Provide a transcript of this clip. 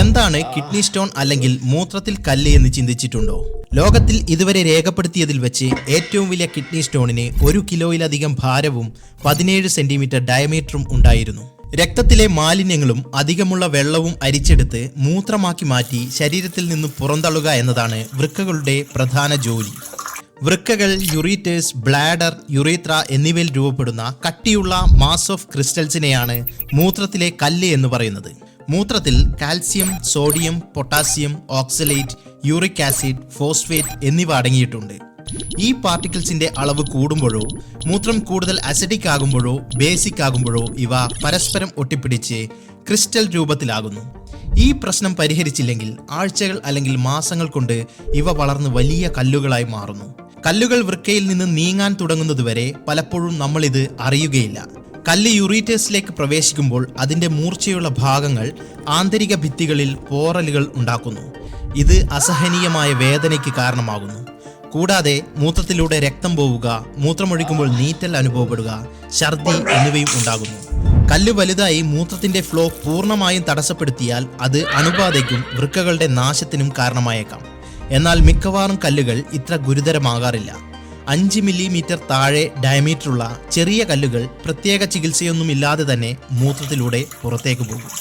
എന്താണ് kidney stone അല്ലെങ്കിൽ മൂത്രത്തിൽ കല്ല് എന്ന് ചിന്തിച്ചിട്ടുണ്ടോ? ലോകത്തിൽ ഇതുവരെ രേഖപ്പെടുത്തിയതിൽ വെച്ച് ഏറ്റവും വലിയ കിഡ്നി സ്റ്റോണിന് 1 കിലോയിലധികം ഭാരവും 17 സെന്റിമീറ്റർ ഡയമീറ്ററും ഉണ്ടായിരുന്നു. രക്തത്തിലെ മാലിന്യങ്ങളും അധികമുള്ള വെള്ളവും അരിച്ചെടുത്ത് മൂത്രമാക്കി മാറ്റി ശരീരത്തിൽ നിന്നും പുറന്തള്ളുക എന്നതാണ് വൃക്കകളുടെ പ്രധാന ജോലി. വൃക്കകൾ, യുറീറ്റേഴ്സ്, ബ്ലാഡർ, യുറീത്ര എന്നിവയിൽ രൂപപ്പെടുന്ന കട്ടിയുള്ള മാസ് ഓഫ് ക്രിസ്റ്റൽസിനെയാണ് മൂത്രത്തിലെ കല്ല് എന്ന് പറയുന്നത്. മൂത്രത്തിൽ calcium, sodium, potassium, oxalate, uric acid, phosphate എന്നിവ അടങ്ങിയിട്ടുണ്ട്. ഈ പാർട്ടിക്കിൾസിന്റെ അളവ് കൂടുമ്പോഴോ മൂത്രം കൂടുതൽ അസിഡിക് ആകുമ്പോഴോ ബേസിക് ആകുമ്പോഴോ ഇവ പരസ്പരം ഒട്ടിപ്പിടിച്ച് ക്രിസ്റ്റൽ രൂപത്തിലാകുന്നു. ഈ പ്രശ്നം പരിഹരിച്ചില്ലെങ്കിൽ ആഴ്ചകൾ അല്ലെങ്കിൽ മാസങ്ങൾ കൊണ്ട് ഇവ വളർന്ന് വലിയ കല്ലുകളായി മാറുന്നു. കല്ലുകൾ വൃക്കയിൽ നിന്ന് നീങ്ങാൻ തുടങ്ങുന്നതുവരെ പലപ്പോഴും നമ്മളിത് അറിയുകയില്ല. കല്ല് യുറീറ്റേഴ്സിലേക്ക് പ്രവേശിക്കുമ്പോൾ അതിൻ്റെ മൂർച്ചയുള്ള ഭാഗങ്ങൾ ആന്തരിക ഭിത്തികളിൽ പോറലുകൾ ഉണ്ടാക്കുന്നു. ഇത് അസഹനീയമായ വേദനയ്ക്ക് കാരണമാകുന്നു. കൂടാതെ മൂത്രത്തിലൂടെ രക്തം പോവുക, മൂത്രമൊഴിക്കുമ്പോൾ നീറ്റൽ അനുഭവപ്പെടുക, ഛർദി എന്നിവയും ഉണ്ടാകുന്നു. കല്ല് വലുതായി മൂത്രത്തിന്റെ ഫ്ലോ പൂർണ്ണമായും തടസ്സപ്പെടുത്തിയാൽ അത് അണുബാധയ്ക്കും വൃക്കകളുടെ നാശത്തിനും കാരണമായേക്കാം. എന്നാൽ മിക്കവാറും കല്ലുകൾ ഇത്ര ഗുരുതരമാകാറില്ല. 5 മില്ലിമീറ്റർ താഴെ ഡയമീറ്ററുള്ള ചെറിയ കല്ലുകൾ പ്രത്യേക ചികിത്സയൊന്നുമില്ലാതെ തന്നെ മൂത്രത്തിലൂടെ പുറത്തേക്ക് പോകും.